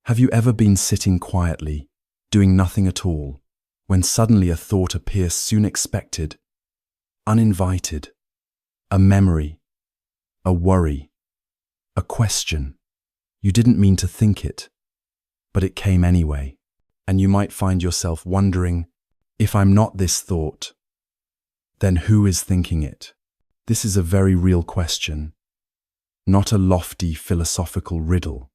Have you ever been sitting quietly, doing nothing at all, when suddenly a thought appears soon expected, uninvited, a memory, a worry, a question? You didn't mean to think it, but it came anyway, and you might find yourself wondering, if I'm not this thought, then who is thinking it? This is a very real question, not a lofty philosophical riddle,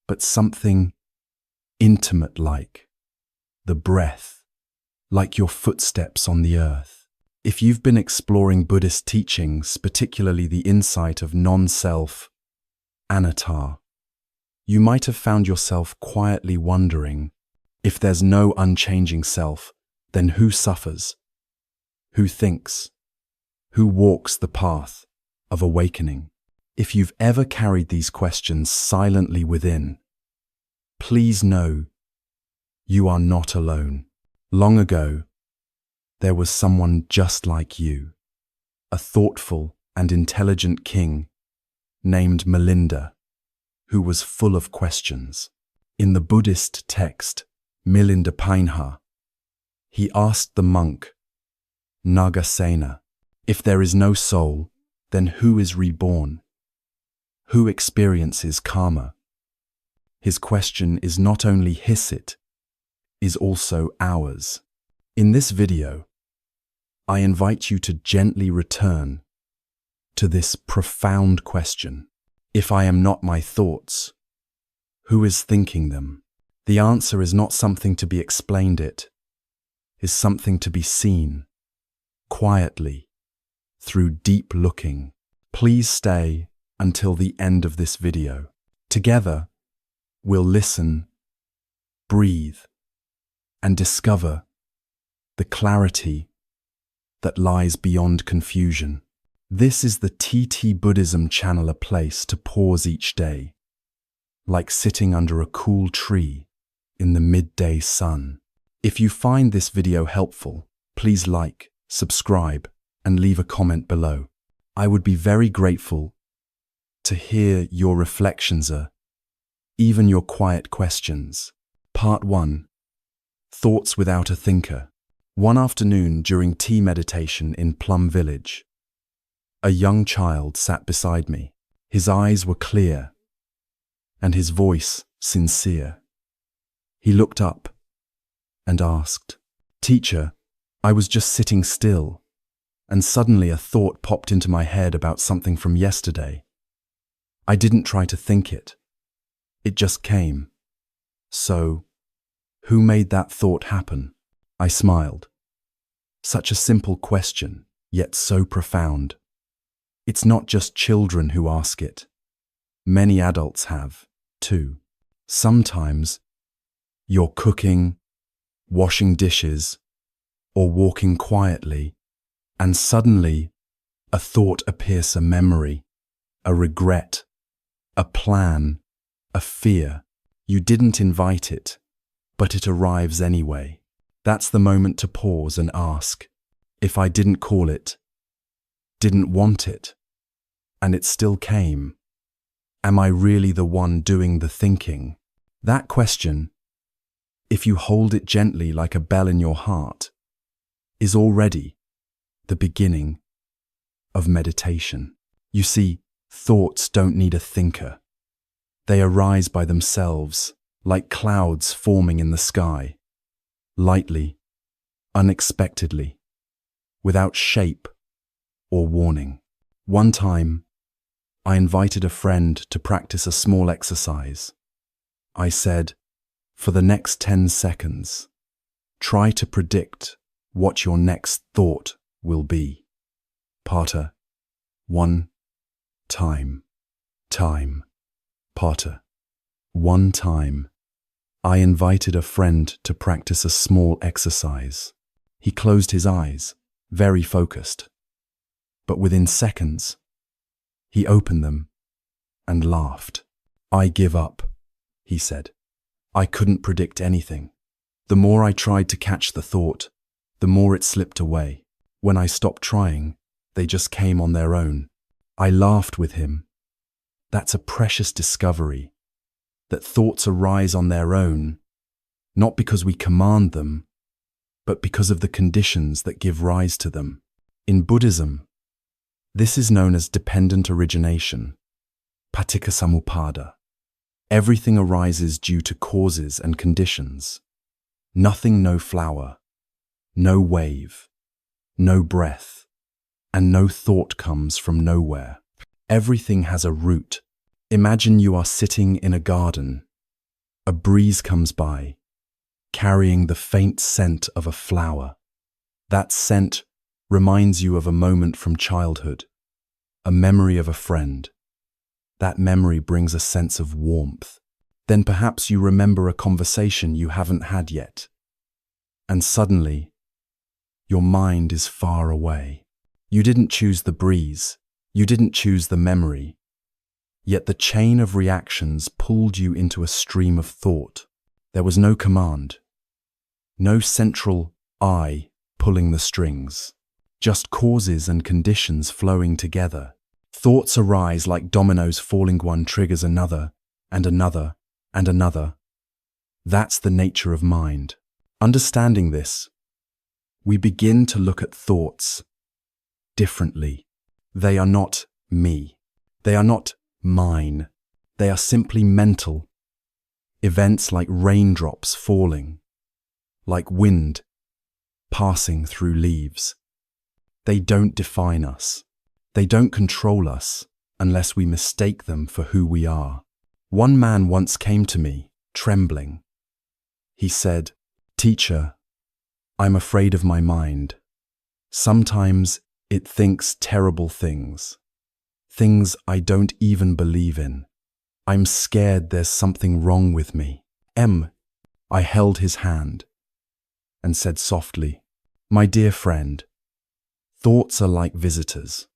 but something intimate like the breath, like your footsteps on the earth. If you've been exploring Buddhist teachings, particularly the insight of non-self, anatta, you might have found yourself quietly wondering, if there's no unchanging self, then who suffers? Who thinks? Who walks the path of awakening? If you've ever carried these questions silently within, please know you are not alone. Long ago, there was someone just like you, a thoughtful and intelligent king named Milinda, who was full of questions. In the Buddhist text, Milinda Painha, he asked the monk, Nagasena, if there is no soul, then who is reborn? Who experiences karma? His question is not only his, it is also ours. In this video, I invite you to gently return to this profound question. If I am not my thoughts, who is thinking them? The answer is not something to be explained, it is something to be seen, quietly, through deep looking. Please stay until the end of this video. Together, we'll listen, breathe, and discover the clarity that lies beyond confusion. This is the TT-Buddhism channel, a place to pause each day, like sitting under a cool tree in the midday sun. If you find this video helpful, please like, subscribe, and leave a comment below. I would be very grateful to hear your reflections, even your quiet questions. Part 1. Thoughts without a thinker. One afternoon during tea meditation in Plum Village, a young child sat beside me. His eyes were clear and his voice sincere. He looked up and asked, "Teacher, I was just sitting still, and suddenly a thought popped into my head about something from yesterday. I didn't try to think it. It just came. So, who made that thought happen?" I smiled. Such a simple question, yet so profound. It's not just children who ask it. Many adults have, too. Sometimes, you're cooking, washing dishes, or walking quietly, and suddenly, a thought appears, a memory, a regret, a plan, a fear. You didn't invite it, but it arrives anyway. That's the moment to pause and ask, if I didn't call it, didn't want it, and it still came, am I really the one doing the thinking? That question, if you hold it gently like a bell in your heart, is already the beginning of meditation. You see, thoughts don't need a thinker. They arise by themselves, like clouds forming in the sky, lightly, unexpectedly, without shape or warning. One time, I invited a friend to practice a small exercise. I said, for the next 10 seconds, try to predict what your next thought will be. Parter. 1. Time. Parter. 1 time. I invited a friend to practice a small exercise. He closed his eyes, very focused. But within seconds, he opened them and laughed. "I give up," he said. I couldn't predict anything. The more I tried to catch the thought, the more it slipped away. When I stopped trying, they just came on their own. I laughed with him. That's a precious discovery. that thoughts arise on their own, not because we command them, but because of the conditions that give rise to them. In Buddhism, this is known as dependent origination, paticcasamuppada. Everything arises due to causes and conditions. Nothing, no flower, no wave, no breath, and no thought comes from nowhere. Everything has a root. Imagine you are sitting in a garden. A breeze comes by, carrying the faint scent of a flower. That scent reminds you of a moment from childhood, a memory of a friend. That memory brings a sense of warmth. Then perhaps you remember a conversation you haven't had yet. And suddenly, your mind is far away. You didn't choose the breeze. You didn't choose the memory. Yet the chain of reactions pulled you into a stream of thought. There was no command, no central I pulling the strings, just causes and conditions flowing together. Thoughts arise like dominoes falling, one triggers another, and another, and another. That's the nature of mind. Understanding this, we begin to look at thoughts differently. They are not me. They are not mine. They are simply mental. Events like raindrops falling, like wind passing through leaves. They don't define us. They don't control us unless we mistake them for who we are. One man once came to me, trembling. He said, "Teacher, I'm afraid of my mind. Sometimes it thinks terrible things, things I don't even believe in. I'm scared there's something wrong with me." I held his hand and said softly, "My dear friend, thoughts are like visitors.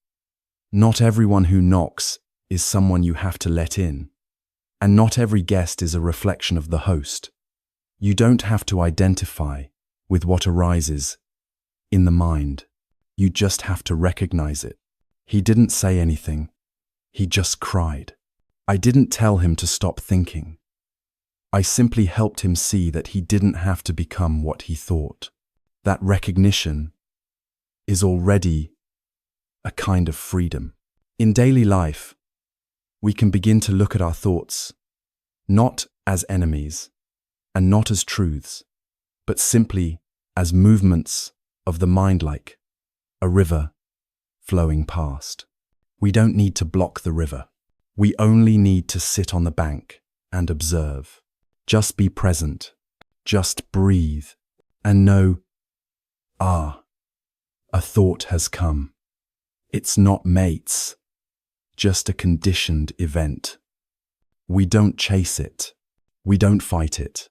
Not everyone who knocks is someone you have to let in, and not every guest is a reflection of the host. You don't have to identify with what arises in the mind. You just have to recognize it." He didn't say anything. He just cried. I didn't tell him to stop thinking. I simply helped him see that he didn't have to become what he thought. That recognition is already a kind of freedom. In daily life, we can begin to look at our thoughts not as enemies and not as truths, but simply as movements of the mind, like a river flowing past. We don't need to block the river. We only need to sit on the bank and observe. Just be present. Just breathe and know, a thought has come. It's not mates, just a conditioned event. We don't chase it. We don't fight it.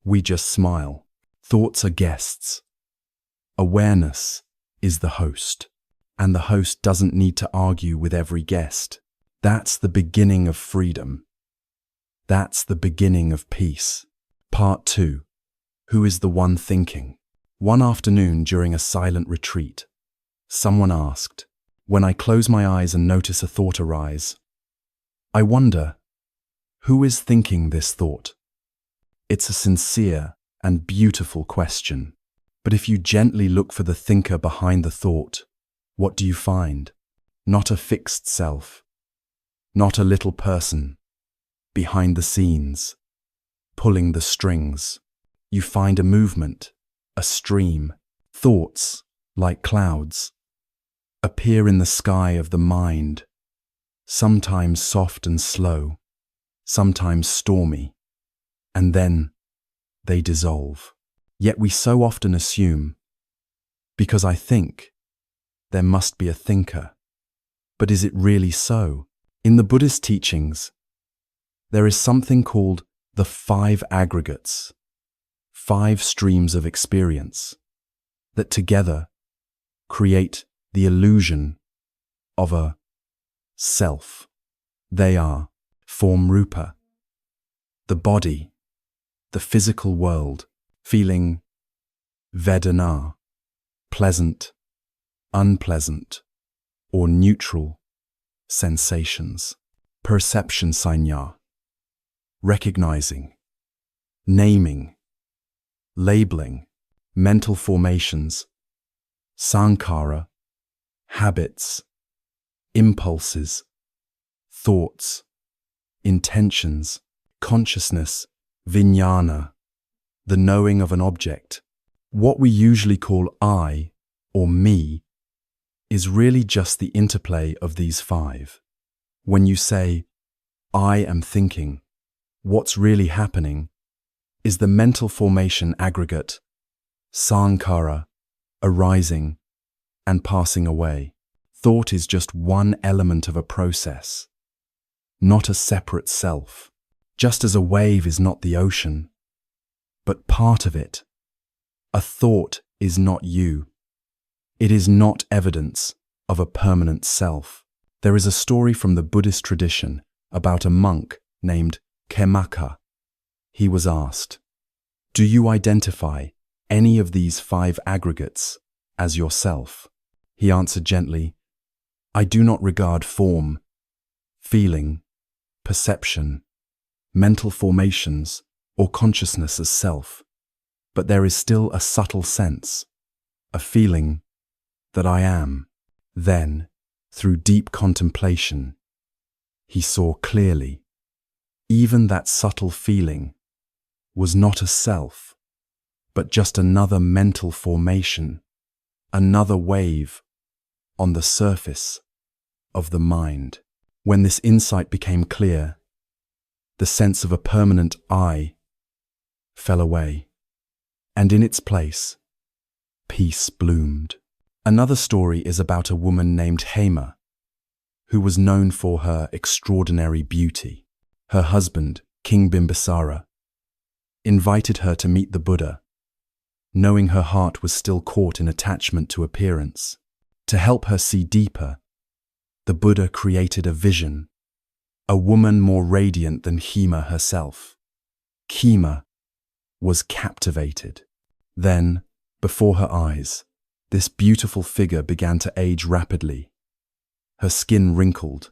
We just smile. Thoughts are guests. Awareness is the host, and the host doesn't need to argue with every guest. That's the beginning of freedom. That's the beginning of peace. Part 2. Who is the one thinking? One afternoon during a silent retreat, someone asked, when I close my eyes and notice a thought arise, I wonder, who is thinking this thought? It's a sincere and beautiful question. But if you gently look for the thinker behind the thought, what do you find? Not a fixed self, not a little person behind the scenes, pulling the strings. You find a movement, a stream. Thoughts, like clouds, appear in the sky of the mind, sometimes soft and slow, sometimes stormy, and then they dissolve. Yet we so often assume, because I think, there must be a thinker. But is it really so? In the Buddhist teachings, there is something called the 5 aggregates, 5 streams of experience, that together create the illusion of a self. They are form rupa, the body, the physical world, feeling vedana, pleasant, unpleasant, or neutral sensations, perception sanya, recognizing, naming, labeling, mental formations, sankhara, habits, impulses, thoughts, intentions, consciousness, vijnana, the knowing of an object. What we usually call I or me is really just the interplay of these five. When you say, I am thinking, what's really happening is the mental formation aggregate, sankhara, arising and passing away. Thought is just one element of a process, not a separate self. Just as a wave is not the ocean, but part of it. A thought is not you. It is not evidence of a permanent self. There is a story from the Buddhist tradition about a monk named Khemaka. He was asked, "Do you identify any of these five aggregates as yourself?" He answered gently, "I do not regard form, feeling, perception, mental formations, or consciousness as self, but there is still a subtle sense, a feeling that I am." Then, through deep contemplation, he saw clearly, even that subtle feeling was not a self, but just another mental formation, another wave on the surface of the mind. When this insight became clear, the sense of a permanent I fell away, and in its place, peace bloomed. Another story is about a woman named Hema, who was known for her extraordinary beauty. Her husband, King Bimbisara, invited her to meet the Buddha, knowing her heart was still caught in attachment to appearance. To help her see deeper, the Buddha created a vision, a woman more radiant than Hema herself. Hema was captivated. Then, before her eyes, this beautiful figure began to age rapidly. Her skin wrinkled,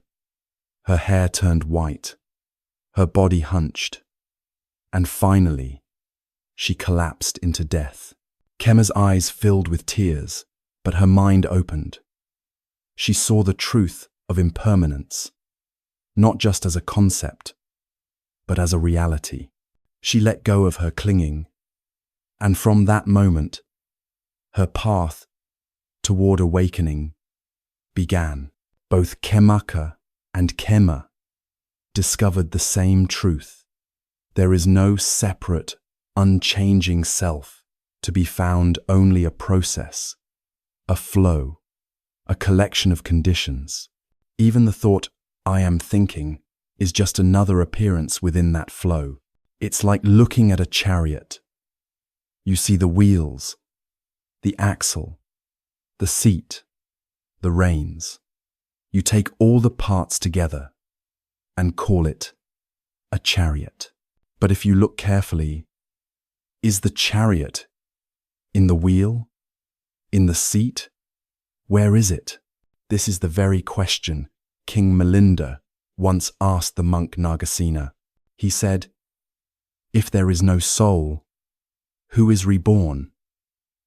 her hair turned white, her body hunched, and finally, she collapsed into death. Khema's eyes filled with tears, but her mind opened. She saw the truth of impermanence, not just as a concept, but as a reality. She let go of her clinging, and from that moment, her path toward awakening began. Both Khemaka and Khema discovered the same truth. There is no separate, unchanging self, to be found only a process, a flow, a collection of conditions. Even the thought, I am thinking, is just another appearance within that flow. It's like looking at a chariot. You see the wheels, the axle, the seat, the reins. You take all the parts together and call it a chariot. But if you look carefully, is the chariot in the wheel? In the seat? Where is it? This is the very question King Milinda once asked the monk Nagasena. He said, "If there is no soul, who is reborn?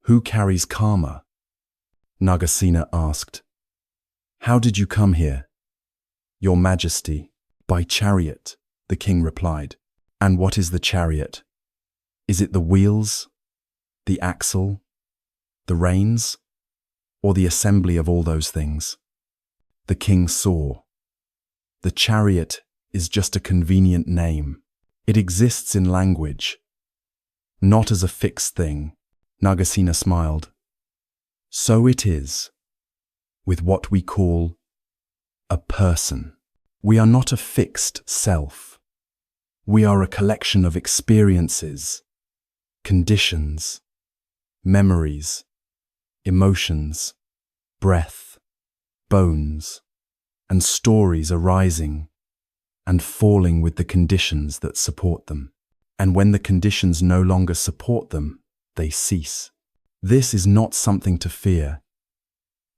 Who carries karma?" Nagasena asked, "How did you come here?" "Your Majesty, by chariot," the king replied. "And what is the chariot? Is it the wheels, the axle, the reins, or the assembly of all those things?" The king saw. The chariot is just a convenient name. It exists in language, not as a fixed thing. Nagasena smiled. So it is with what we call a person. We are not a fixed self. We are a collection of experiences, conditions, memories, emotions, breath, bones, and stories arising and falling with the conditions that support them. And when the conditions no longer support them, they cease. This is not something to fear.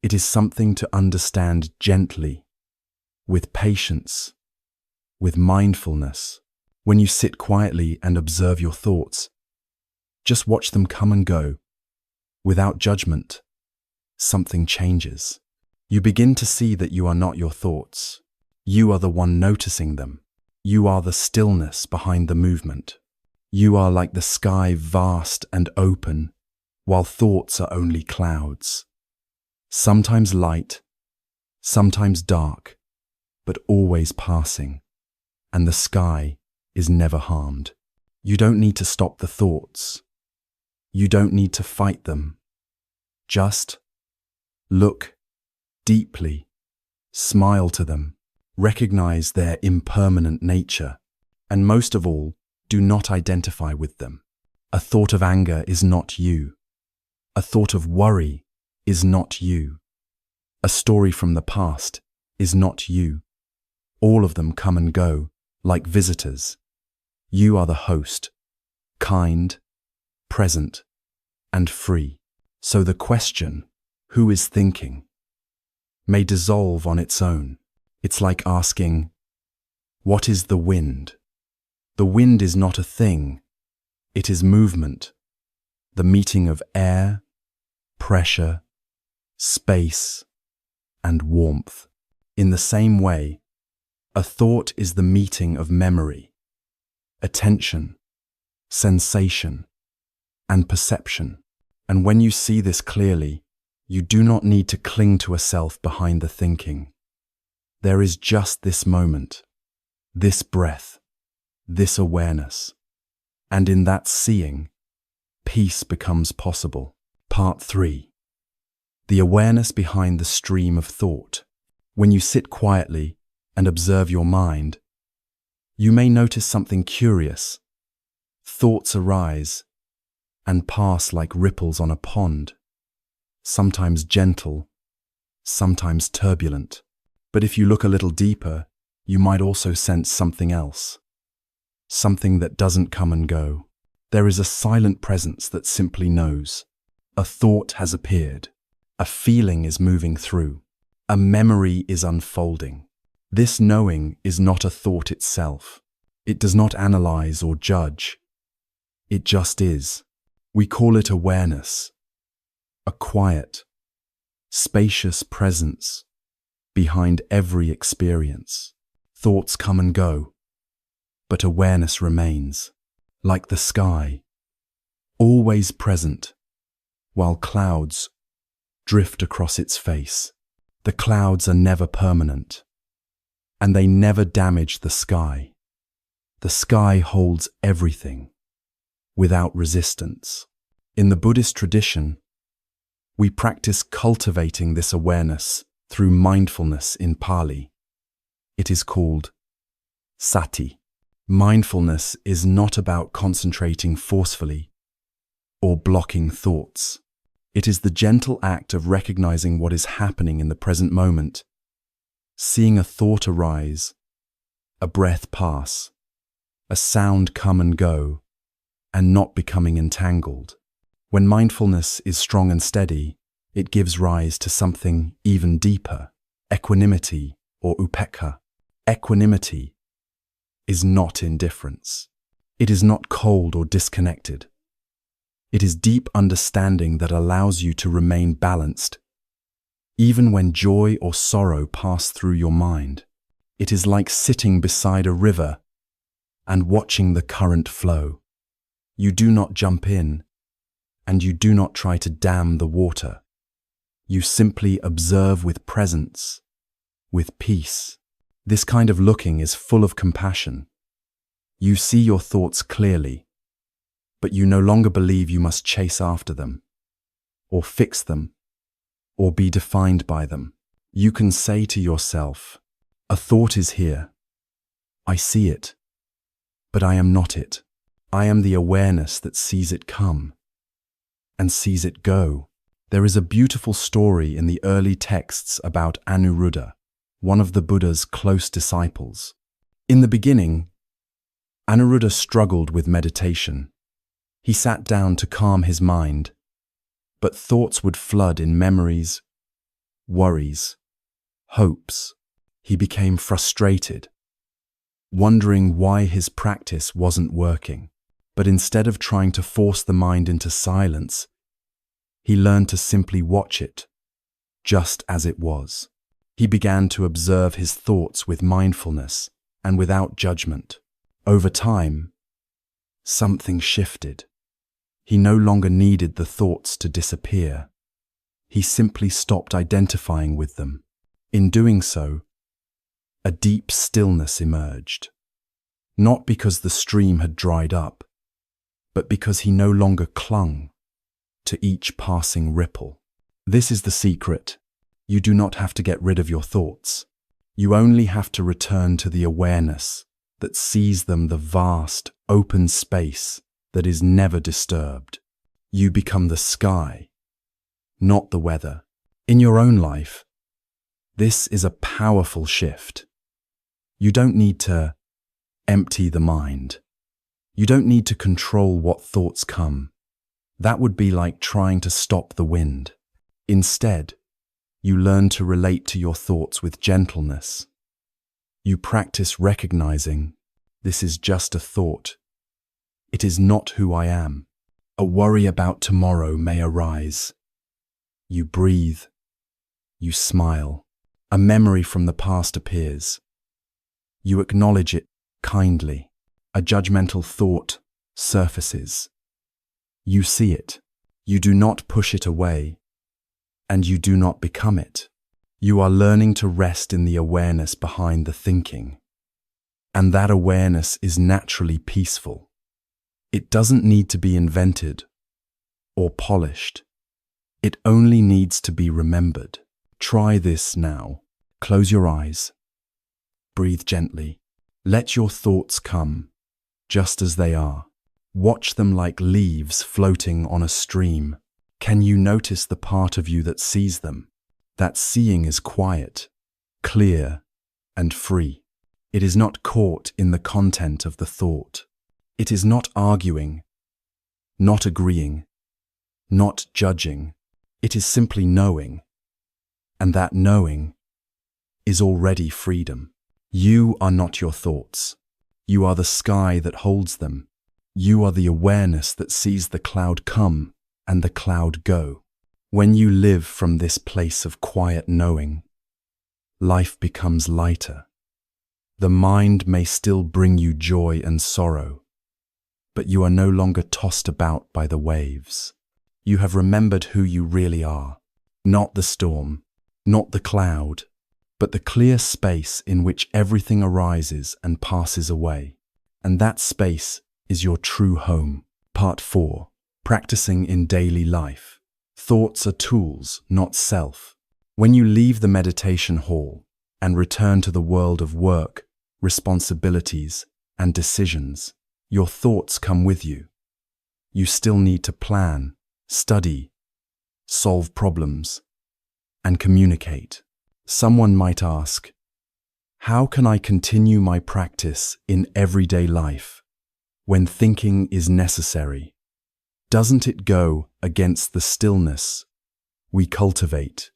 It is something to understand gently, with patience, with mindfulness. When you sit quietly and observe your thoughts, just watch them come and go, without judgment, something changes. You begin to see that you are not your thoughts. You are the one noticing them. You are the stillness behind the movement. You are like the sky, vast and open, while thoughts are only clouds. Sometimes light, sometimes dark, but always passing. And the sky is never harmed. You don't need to stop the thoughts. You don't need to fight them. Just look deeply, smile to them, recognize their impermanent nature, and most of all, do not identify with them. A thought of anger is not you. A thought of worry is not you. A story from the past is not you. All of them come and go, like visitors. You are the host, kind, present, and free. So the question, who is thinking, may dissolve on its own. It's like asking, what is the wind? The wind is not a thing. It is movement, the meeting of air, pressure, space, and warmth. In the same way, a thought is the meeting of memory, attention, sensation, and perception. And when you see this clearly, you do not need to cling to a self behind the thinking. There is just this moment, this breath, this awareness. And in that seeing, peace becomes possible. Part 3. The awareness behind the stream of thought. When you sit quietly and observe your mind, you may notice something curious. Thoughts arise and pass like ripples on a pond, sometimes gentle, sometimes turbulent. But if you look a little deeper, you might also sense something else, something that doesn't come and go. There is a silent presence that simply knows. A thought has appeared, a feeling is moving through, a memory is unfolding. This knowing is not a thought itself. It does not analyze or judge. It just is. We call it awareness, a quiet, spacious presence behind every experience. Thoughts come and go, but awareness remains, like the sky, always present, while clouds drift across its face. The clouds are never permanent, and they never damage the sky. The sky holds everything, without resistance. In the Buddhist tradition, we practice cultivating this awareness through mindfulness in Pali. It is called sati. Mindfulness is not about concentrating forcefully or blocking thoughts. It is the gentle act of recognizing what is happening in the present moment, seeing a thought arise, a breath pass, a sound come and go, and not becoming entangled. When mindfulness is strong and steady, it gives rise to something even deeper, equanimity or upekkha. Equanimity is not indifference. It is not cold or disconnected. It is deep understanding that allows you to remain balanced, even when joy or sorrow pass through your mind. It is like sitting beside a river and watching the current flow. You do not jump in, and you do not try to dam the water. You simply observe with presence, with peace. This kind of looking is full of compassion. You see your thoughts clearly, but you no longer believe you must chase after them, or fix them, or be defined by them. You can say to yourself, a thought is here. I see it, but I am not it. I am the awareness that sees it come and sees it go. There is a beautiful story in the early texts about Anuruddha, one of the Buddha's close disciples. In the beginning, Anuruddha struggled with meditation. He sat down to calm his mind, but thoughts would flood in memories, worries, hopes. He became frustrated. wondering why his practice wasn't working. But instead of trying to force the mind into silence, he learned to simply watch it, just as it was. He began to observe his thoughts with mindfulness and without judgment. Over time, something shifted. He no longer needed the thoughts to disappear. He simply stopped identifying with them. In doing so, a deep stillness emerged. Not because the stream had dried up, but because he no longer clung to each passing ripple. This is the secret. You do not have to get rid of your thoughts. You only have to return to the awareness that sees them, the vast, open space that is never disturbed. You become the sky, not the weather. In your own life, this is a powerful shift. You don't need to empty the mind. You don't need to control what thoughts come. That would be like trying to stop the wind. Instead, you learn to relate to your thoughts with gentleness. You practice recognizing, this is just a thought. It is not who I am. A worry about tomorrow may arise. You breathe. You smile. A memory from the past appears. You acknowledge it kindly. A judgmental thought surfaces. You see it. You do not push it away, and you do not become it. You are learning to rest in the awareness behind the thinking. And that awareness is naturally peaceful. It doesn't need to be invented or polished. It only needs to be remembered. Try this now. Close your eyes. Breathe gently. Let your thoughts come, just as they are. Watch them like leaves floating on a stream. Can you notice the part of you that sees them? That seeing is quiet, clear, and free. It is not caught in the content of the thought. It is not arguing, not agreeing, not judging. It is simply knowing. And that knowing is already freedom. You are not your thoughts. You are the sky that holds them. You are the awareness that sees the cloud come and the cloud go. When you live from this place of quiet knowing, life becomes lighter. The mind may still bring you joy and sorrow, but you are no longer tossed about by the waves. You have remembered who you really are, not the storm, not the cloud, but the clear space in which everything arises and passes away. And that space is your true home. Part 4. Practicing in daily life. Thoughts are tools, not self. When you leave the meditation hall and return to the world of work, responsibilities, and decisions, your thoughts come with you. You still need to plan, study, solve problems, and communicate. Someone might ask, how can I continue my practice in everyday life when thinking is necessary? Doesn't it go against the stillness we cultivate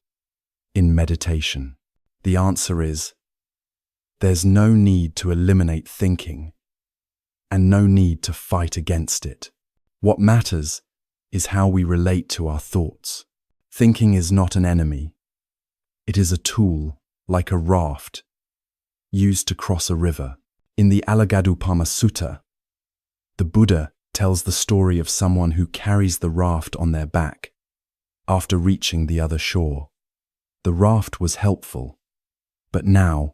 in meditation? The answer is, there's no need to eliminate thinking and no need to fight against it. What matters is how we relate to our thoughts. Thinking is not an enemy. It is a tool, like a raft, used to cross a river. In the Alagadupama Sutta, the Buddha tells the story of someone who carries the raft on their back after reaching the other shore. The raft was helpful, but now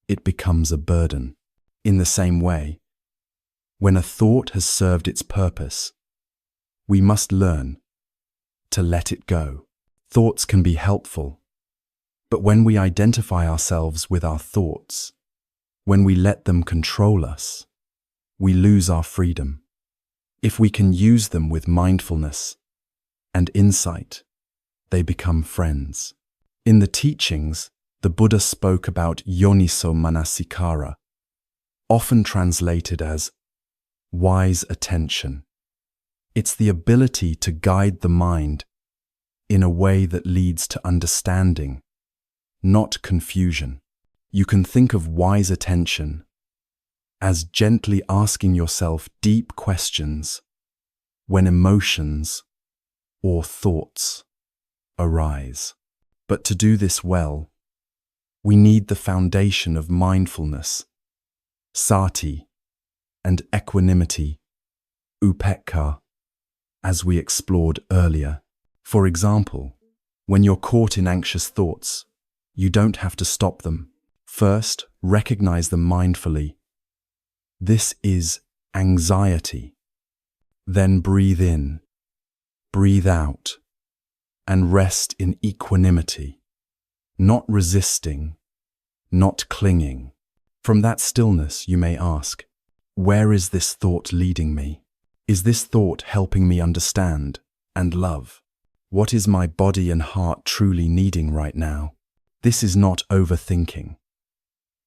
it becomes a burden. In the same way, when a thought has served its purpose, we must learn to let it go. Thoughts can be helpful, but when we identify ourselves with our thoughts, when we let them control us, we lose our freedom. If we can use them with mindfulness and insight, they become friends. In the teachings, the Buddha spoke about yoniso manasikara, often translated as wise attention. It's the ability to guide the mind in a way that leads to understanding, not confusion. You can think of wise attention as gently asking yourself deep questions when emotions or thoughts arise. But to do this well, we need the foundation of mindfulness, sati, and equanimity, upekkha, as we explored earlier. For example, when you're caught in anxious thoughts, you don't have to stop them. First, recognize them mindfully. This is anxiety. Then breathe in, breathe out, and rest in equanimity, not resisting, not clinging. From that stillness, you may ask, where is this thought leading me? Is this thought helping me understand and love? What is my body and heart truly needing right now? This is not overthinking.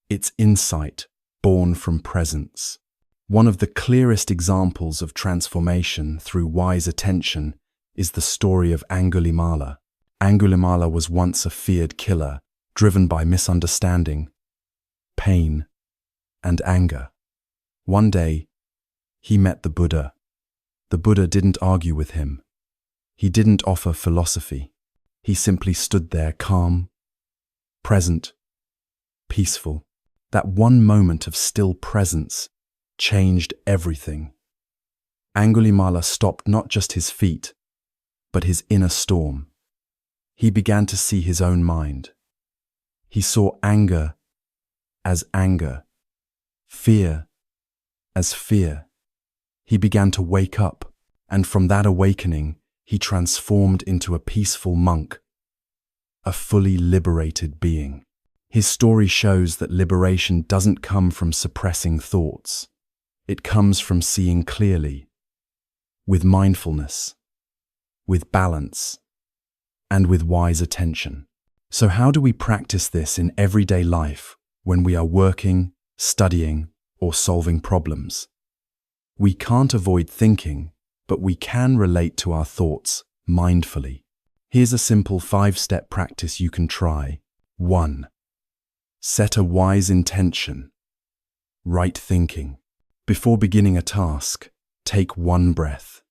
It's insight born from presence. One of the clearest examples of transformation through wise attention is the story of Angulimala. Angulimala was once a feared killer, driven by misunderstanding, pain, and anger. One day, he met the Buddha. The Buddha didn't argue with him. He didn't offer philosophy. He simply stood there calm, present, peaceful. That one moment of still presence changed everything. Angulimala stopped not just his feet, but his inner storm. He began to see his own mind. He saw anger as anger, fear as fear. He began to wake up, and from that awakening, he transformed into a peaceful monk, a fully liberated being. His story shows that liberation doesn't come from suppressing thoughts. It comes from seeing clearly, with mindfulness, with balance, and with wise attention. So how do we practice this in everyday life when we are working, studying, or solving problems? We can't avoid thinking, but we can relate to our thoughts mindfully. Here's a simple 5-step practice you can try. 1. Set a wise intention. Right thinking. Before beginning a task, take 1 breath.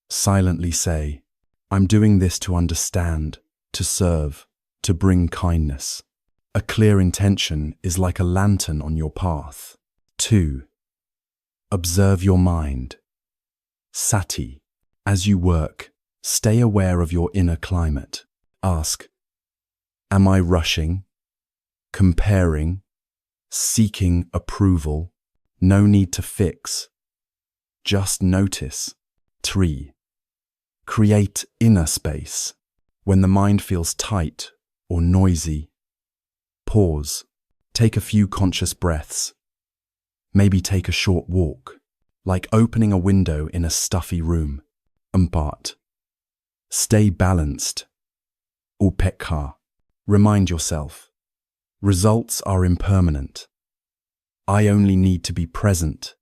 Silently say, I'm doing this to understand, to serve, to bring kindness. A clear intention is like a lantern on your path. 2. Observe your mind. Sati. As you work, stay aware of your inner climate. Ask, am I rushing? Comparing? Seeking approval? No need to fix. Just notice. 3. Create inner space. When the mind feels tight or noisy, pause. Take a few conscious breaths. Maybe take a short walk, like opening a window in a stuffy room. 4. Stay balanced. Upekkha. Remind yourself, results are impermanent. I only need to be present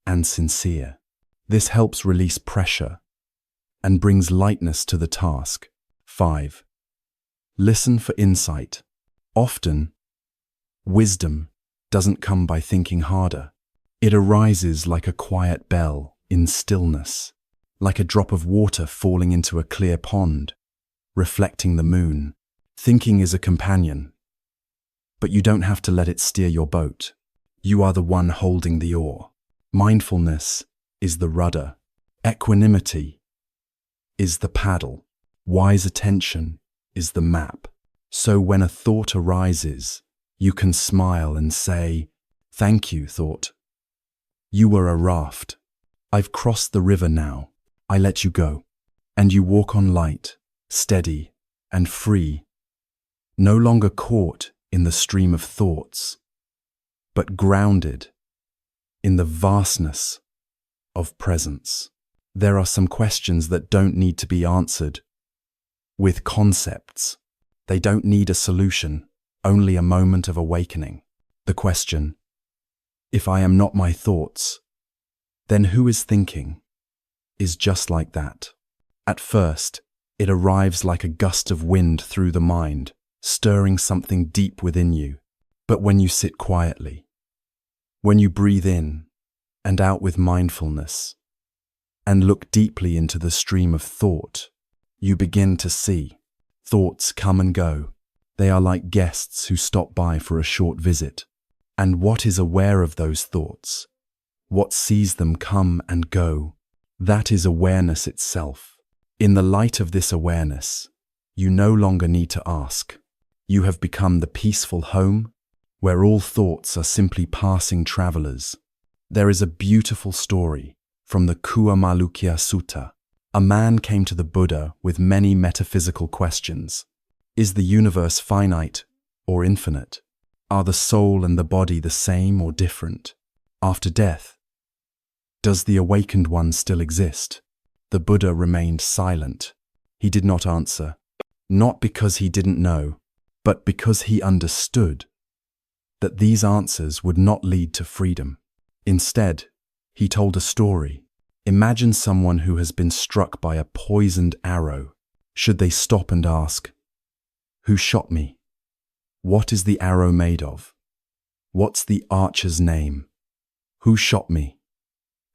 and sincere. This helps release pressure and brings lightness to the task. 5. Listen for insight. Often, wisdom doesn't come by thinking harder. It arises like a quiet bell in stillness, like a drop of water falling into a clear pond, reflecting the moon. Thinking is a companion, but you don't have to let it steer your boat. You are the one holding the oar. Mindfulness is the rudder. Equanimity is the paddle. Wise attention is the map. So when a thought arises, you can smile and say, thank you, thought. You were a raft. I've crossed the river now. I let you go. And you walk on light, steady, and free, no longer caught in the stream of thoughts, but grounded in the vastness of presence. There are some questions that don't need to be answered with concepts. They don't need a solution, only a moment of awakening. The question, if I am not my thoughts, then who is thinking, is just like that. At first, it arrives like a gust of wind through the mind, stirring something deep within you. But when you sit quietly, When you breathe in and out with mindfulness and look deeply into the stream of thought, you begin to see thoughts come and go. They are like guests who stop by for a short visit. And what is aware of those thoughts? What sees them come and go? That is awareness itself. In the light of this awareness, you no longer need to ask. You have become the peaceful home where all thoughts are simply passing travelers. There is a beautiful story from the Kuamalukya Sutta. A man came to the Buddha with many metaphysical questions. Is the universe finite or infinite? Are the soul and the body the same or different? After death, does the awakened one still exist? The Buddha remained silent. He did not answer, not because he didn't know, but because he understood that these answers would not lead to freedom. Instead, he told a story. Imagine someone who has been struck by a poisoned arrow. Should they stop and ask, "Who shot me? What is the arrow made of? What's the archer's name? Who shot me?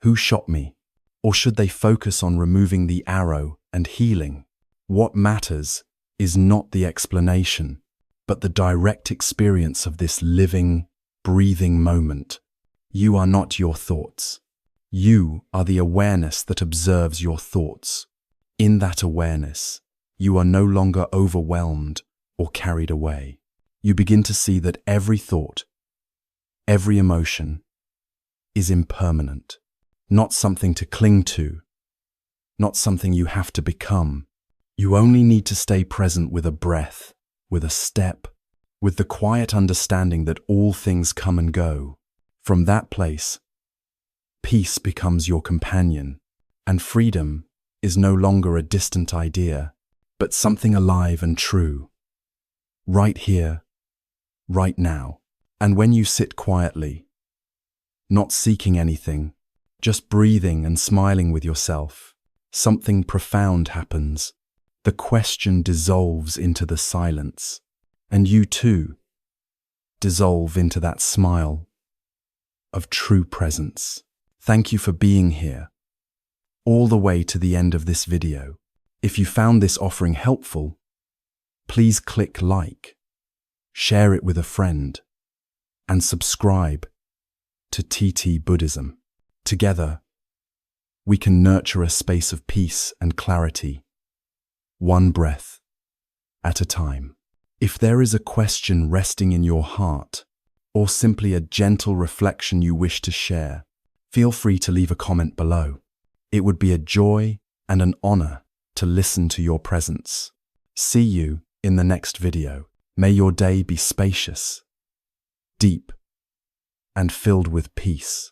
Who shot me?" Or should they focus on removing the arrow and healing? What matters is not the explanation, but the direct experience of this living, breathing moment. You are not your thoughts. You are the awareness that observes your thoughts. In that awareness, you are no longer overwhelmed or carried away. You begin to see that every thought, every emotion is impermanent, not something to cling to, not something you have to become. You only need to stay present with a breath, with a step, with the quiet understanding that all things come and go. From that place, peace becomes your companion, and freedom is no longer a distant idea, but something alive and true. Right here, right now. And when you sit quietly, not seeking anything, just breathing and smiling with yourself, something profound happens. The question dissolves into the silence, and you too dissolve into that smile of true presence. Thank you for being here, all the way to the end of this video. If you found this offering helpful, please click like, share it with a friend, and subscribe to TT-Buddhism. Together, we can nurture a space of peace and clarity, one breath at a time. If there is a question resting in your heart, or simply a gentle reflection you wish to share, feel free to leave a comment below. It would be a joy and an honor to listen to your presence. See you in the next video. May your day be spacious, deep, and filled with peace.